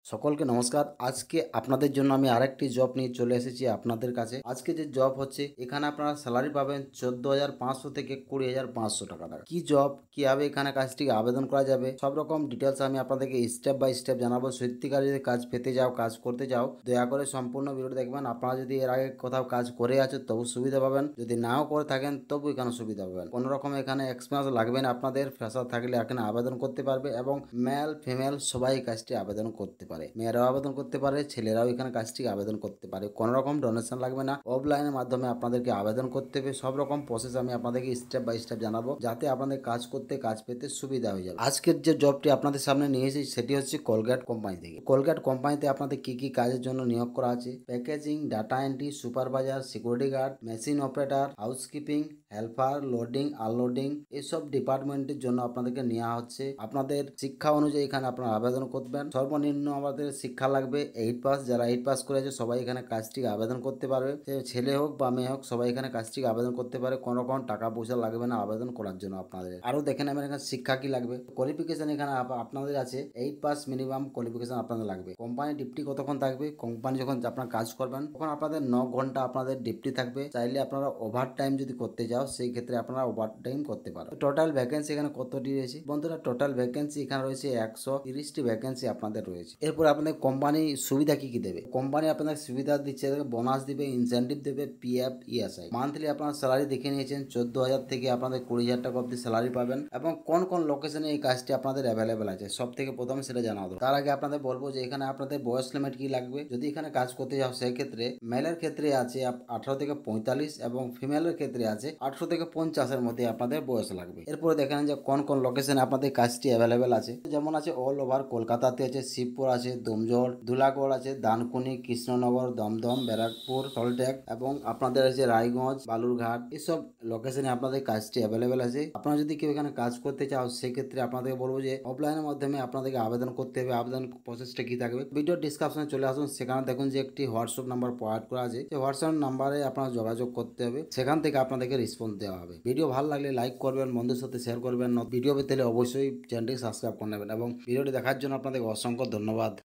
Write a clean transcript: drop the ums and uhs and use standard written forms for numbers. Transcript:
সকলকে নমস্কার। আজকে আপনাদের জন্য আমি আরেকটি জব নিয়ে চলে এসেছি আপনাদের কাছে। আজকে যে জব হচ্ছে, এখানে আপনারা স্যালারি পাবেন 14,500 থেকে 20,500 টাকা। কি জব, কিভাবে এখানে কাজটিকে আবেদন করা যাবে, সব রকম ডিটেলস আমি আপনাদেরকে স্টেপ বাই স্টেপ জানাবো। সত্যিকার যদি কাজ পেতে যাও, কাজ করতে যাও, দয়া করে সম্পূর্ণ ভিডিও দেখবেন। আপনারা যদি এর আগে কোথাও কাজ করে আছে তবু সুবিধা পাবেন, যদি নাও করে থাকেন তবু এখানে সুবিধা পাবেন। কোনো রকম এখানে এক্সপিরিয়েন্স লাগবে না আপনাদের। ফ্রেশার থাকলে এখানে আবেদন করতে পারবে এবং মেল ফিমেল সবাই কাজটি আবেদন করতে পারে। মেয়েরাও আবেদন করতে পারে, ছেলেরাও এখানে কাজটি আবেদন করতে পারে। কোনো রকম ডোনেশন লাগবে না। অফলাইনের মাধ্যমে আপনাদেরকে আবেদন করতে হবে। সব রকম প্রসেস আমি আপনাদেরকে স্টেপ বাই স্টেপ জানাবো, যাতে আপনাদের কাজ করতে, কাজ পেতে সুবিধা হয়ে যাবে। আজকের যে জবটি আপনাদের সামনে নিয়ে এসেছি সেটি হচ্ছে কোলগেট কোম্পানি থেকে। কোলগেট কোম্পানিতে আপনাদের কি কি কাজের জন্য নিয়োগ করা আছে: packaging, data entry, supervisor, security guard, machine operator, housekeeping, helper, loading unloading, এসব ডিপার্টমেন্টের জন্য আপনাদেরকে নেওয়া হচ্ছে। আপনাদের শিক্ষা অনুযায়ী এখানে আপনারা আবেদন করবেন। সর্বনিম্ন আমাদের শিক্ষা লাগবে 8 পাস। যারা 8 পাস করেছে সবাই এখানে কাজটিকে আবেদন করতে পারবে। সে ছেলে হোক বা মেয়ে হোক, সবাই এখানে কাজটিকে আবেদন করতে পারে। কোনো রকম টাকা পয়সা লাগবে না আবেদন করার জন্য আপনাদের। আরো দেখে নেবেন এখানে শিক্ষা কি লাগবে। কোয়ালিফিকেশন এখানে আপনাদের আছে 8 পাস মিনিমাম কোয়ালিফিকেশন আপনাদের লাগবে। কোম্পানি ডিউটি কতক্ষণ থাকবে, কোম্পানি যখন আপনার কাজ করবেন তখন আপনাদের 9 ঘন্টা আপনাদের ডিউটি থাকবে। চাইলে আপনারা ওভার টাইম যদি করতে যাও সেই ক্ষেত্রে আপনারা ওভার টাইম করতে পারো। টোটাল ভ্যাকেন্সি এখানে কতটি রয়েছে বন্ধুরা? টোটাল ভ্যাকেন্সি এখানে রয়েছে 130টি ভ্যাকেন্সি আপনাদের রয়েছে। এরপর আপনাদের কোম্পানি সুবিধা কি কি দেবে? কোম্পানি আপনাদের সুবিধা দিচ্ছে, বোনাস দিবে, ইনসেন্টিভ দেবে, পিএফ, ইএসআই। মান্থলি আপনার স্যালারি দেখে নিয়েছেন 14,000 থেকে আপনাদের 20,000 টাকা অব্দি স্যালারি পাবেন। এবং কোন কোন লোকেশনে এই কাজটি আপনাদের অ্যাভেলেবেল আছে সব থেকে প্রথমে সেটা জানাবো। তার আগে আপনাদের বলবো যে এখানে আপনাদের বয়স লিমিট কি লাগবে। যদি এখানে কাজ করতে যাও সেই ক্ষেত্রে মেলের ক্ষেত্রে আছে 18 থেকে 45 এবং ফিমেলের ক্ষেত্রে আছে 18 থেকে 50-এর মধ্যে আপনাদের বয়স লাগবে। এরপরে দেখেন যে কোন কোন লোকেশনে আপনাদের কাজটি অ্যাভেলেবেল আছে। যেমন আছে অল ওভার কলকাতাতে আছে, শিবপুর আছে, ডোমজল, ধুলাগড় আছে, দানকুনি, কৃষ্ণনগর, দমদম, ব্যারাকপুর, সল্টলেক এবং আপনাদের আছে রায়গঞ্জ, বালুরঘাট। এসব লোকেশনে আপনাদের কাজটি অ্যাভেলেবেল আছে। আপনারা যদি কেউ এখানে কাজ করতে চাও সেক্ষেত্রে আপনাদেরকে বলবো যে অফলাইনের মাধ্যমে আপনাদেরকে আবেদন করতে হবে। আবেদন প্রসেসটা কি থাকবে ভিডিও ডিসক্রিপশনে চলে আসুন, সেখানে দেখুন যে একটি হোয়াটসঅ্যাপ নাম্বার প্রোভাইড করা আছে। সেই হোয়াটসঅ্যাপ নাম্বারে আপনারা যোগাযোগ করতে হবে, সেখান থেকে আপনাদেরকে রেসপন্স দেওয়া হবে। ভিডিও ভালো লাগলে লাইক করবেন, বন্ধুর সাথে শেয়ার করবেন। ভিডিও পেতে হলে অবশ্যই চ্যানেলটি সাবস্ক্রাইব করে নেবেন এবং ভিডিওটি দেখার জন্য আপনাদের অসংখ্য ধন্যবাদ।